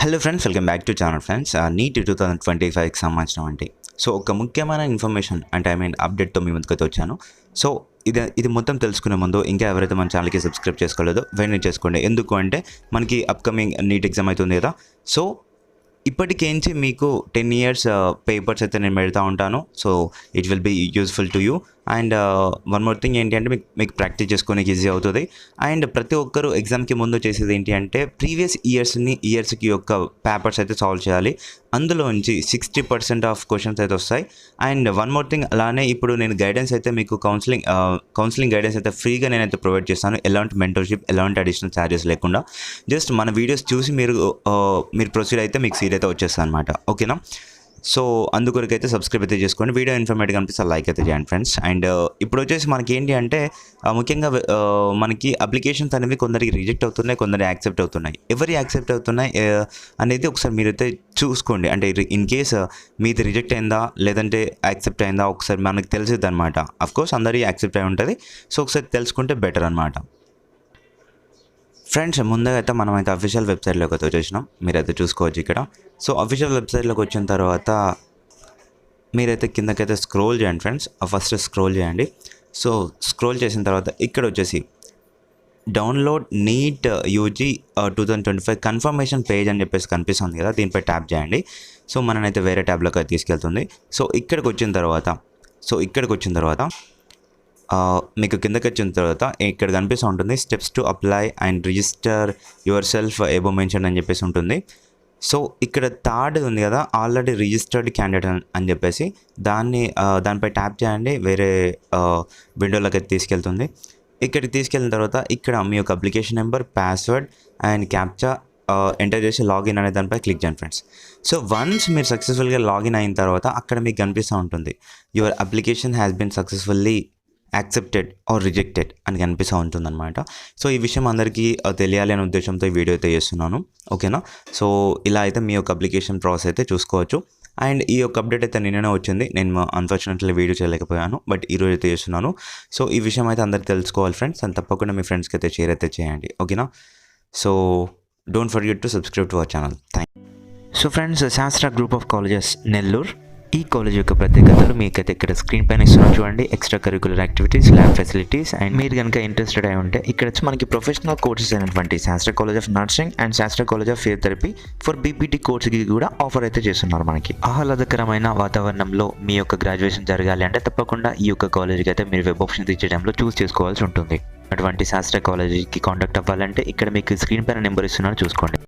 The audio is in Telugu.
Hello friends, welcome back to channel friends. NEET 2025కి సంబంధించినటువంటి ఒక ముఖ్యమైన ఇన్ఫర్మేషన్ అంటే అప్డేట్తో మీ ముందుకైతే వచ్చాను. సో ఇది మొత్తం తెలుసుకునే ముందు ఇంకా ఎవరైతే మన ఛానల్కి సబ్స్క్రైబ్ చేసుకోలేదో వెంటనే చేసుకోండి. ఎందుకు అంటే మనకి అప్కమింగ్ నీట్ ఎగ్జామ్ అవుతుంది కదా. సో ఇప్పటికేంచి మీకు 10 years పేపర్స్ అయితే నేను పెడతా ఉంటాను. So it will be useful to you. And one more thing ఏంటి అంటే మీకు ప్రాక్టీస్ చేసుకోనికి ఈజీ అవుతుంది. అండ్ ప్రతి ఒక్కరు ఎగ్జామ్కి ముందు చేసేది ఏంటి అంటే ప్రీవియస్ ఇయర్స్కి యొక్క పేపర్స్ అయితే సాల్వ్ చేయాలి. అందులోంచి 60% ఆఫ్ క్వశ్చన్స్ అయితే వస్తాయి. అండ్ వన్ మోర్ థింగ్, అలానే ఇప్పుడు నేను గైడెన్స్ అయితే మీకు కౌన్సిలింగ్ గైడెన్స్ అయితే ఫ్రీగా నేనైతే ప్రొవైడ్ చేస్తాను. ఎలాంటి మెంటర్షిప్, ఎలాంటి అడిషనల్ ఛార్జెస్ లేకుండా జస్ట్ మన వీడియోస్ చూసి మీరు ప్రొసీడ్ అయితే మీకు సీట్ అయితే వచ్చేస్తుంది అనమాట. ఓకేనా? సో అందుకొరకైతే సబ్స్క్రైబ్ అయితే చేసుకోండి. వీడియో ఇన్ఫర్మేటివ్ అనిపిస్తే లైక్ అయితే చేయండి ఫ్రెండ్స్. అండ్ ఇప్పుడు వచ్చేసి మనకి ఏంటి అంటే ముఖ్యంగా మనకి అప్లికేషన్స్ అనేవి కొందరికి రిజెక్ట్ అవుతున్నాయి, కొందరు యాక్సెప్ట్ అవుతున్నాయి. ఎవరు యాక్సెప్ట్ అవుతున్నాయి అనేది ఒకసారి మీరైతే చూసుకోండి. అంటే ఇన్ కేస్ మీది రిజెక్ట్ అయిందా లేదంటే యాక్సెప్ట్ అయిందా ఒకసారి మనకు తెలిసిద్ది అనమాట. అఫ్కోర్స్ అందరికీ యాక్సెప్ట్ అయి ఉంటుంది. సో ఒకసారి తెలుసుకుంటే బెటర్ అనమాట. ఫ్రెండ్స్, ముందుగా అయితే మనం అయితే అఫీషియల్ వెబ్సైట్లోకి అయితే వచ్చేసినాం. మీరైతే చూసుకోవచ్చు ఇక్కడ. సో అఫీషియల్ వెబ్సైట్లోకి వచ్చిన తర్వాత మీరైతే కిందకైతే స్క్రోల్ చేయండి ఫ్రెండ్స్. ఫస్ట్ స్క్రోల్ చేయండి. సో స్క్రోల్ చేసిన తర్వాత ఇక్కడ వచ్చేసి download NEET UG 2025 confirmation page అని చెప్పేసి కనిపిస్తుంది కదా, దీనిపై ట్యాప్ చేయండి. సో మననైతే వేరే ట్యాబ్లోకి అయితే తీసుకెళ్తుంది. సో ఇక్కడికి వచ్చిన తర్వాత మీకు కిందకి వచ్చిన తర్వాత ఇక్కడ కనిపిస్తూ ఉంటుంది steps to apply and register your self above mention అని చెప్పేసి ఉంటుంది. సో ఇక్కడ థర్డ్ ఉంది కదా, ఆల్రెడీ రిజిస్టర్డ్ క్యాండిడేట్ అని చెప్పేసి దానిపై ట్యాప్ చేయండి. వేరే విండోలోకి అయితే తీసుకెళ్తుంది. ఇక్కడికి తీసుకెళ్ళిన తర్వాత ఇక్కడ మీ యొక్క application number, password and captcha enter చేసి లాగిన్ అనే దానిపై క్లిక్ చేయండి ఫ్రెండ్స్. సో వన్స్ మీరు సక్సెస్ఫుల్గా లాగిన్ అయిన తర్వాత అక్కడ మీకు కనిపిస్తూ ఉంటుంది your application has been successfully accepted or rejected అని కనిపిస్తూ ఉంటుందన్నమాట. సో ఈ విషయం అందరికీ తెలియాలి అనే ఉద్దేశంతో ఈ వీడియో అయితే చేస్తున్నాను. ఓకేనా? సో ఇలా అయితే మీ యొక్క అప్లికేషన్ ప్రాసెస్ అయితే చూసుకోవచ్చు. అండ్ ఈ యొక్క అప్డేట్ అయితే నిన్ననే వచ్చింది. నేను అన్ఫార్చునేట్లీ వీడియో చేయలేకపోయాను, బట్ ఈరోజు అయితే చేస్తున్నాను. సో ఈ విషయం అయితే అందరికీ తెలుసుకోవాలి ఫ్రెండ్స్. అండ్ తప్పకుండా మీ ఫ్రెండ్స్కి అయితే షేర్ అయితే చేయండి. ఓకేనా? So don't forget to subscribe to our channel. Thank you. So friends, శాస్త్ర గ్రూప్ ఆఫ్ కాలేజెస్ నెల్లూరు, ఈ కాలేజ్ యొక్క ప్రత్యేకతలు మీకైతే ఇక్కడ స్క్రీన్ పైన ఇస్తున్నాం చూడండి. Extra curricular activities, lab facilities. And మీరు కనుక ఇంట్రెస్టెడ్ అయి ఉంటే ఇక్కడ వచ్చి మనకి ప్రొఫెషనల్ కోర్సెస్ అయినటువంటి శాస్త్ర కాలేజ్ ఆఫ్ నర్సింగ్ అండ్ శాస్త్ర college of physiotherapy for BPT కోర్సుకి కూడా ఆఫర్ అయితే చేస్తున్నారు మనకి. ఆహ్లాదకరమైన వాతావరణంలో మీ యొక్క గ్రాడ్యుయేషన్ జరగాలి అంటే తప్పకుండా ఈ యొక్క కాలేజీకి అయితే మీరు వెబ్ ఆప్షన్స్ ఇచ్చే టైంలో చూస్ చేసుకోవాల్సి ఉంటుంది. అటువంటి శాస్త్ర కాలేజీకి కాంటాక్ట్ అవ్వాలంటే ఇక్కడ మీకు స్క్రీన్ పైన నెంబర్ ఇస్తున్నారు, చూసుకోండి.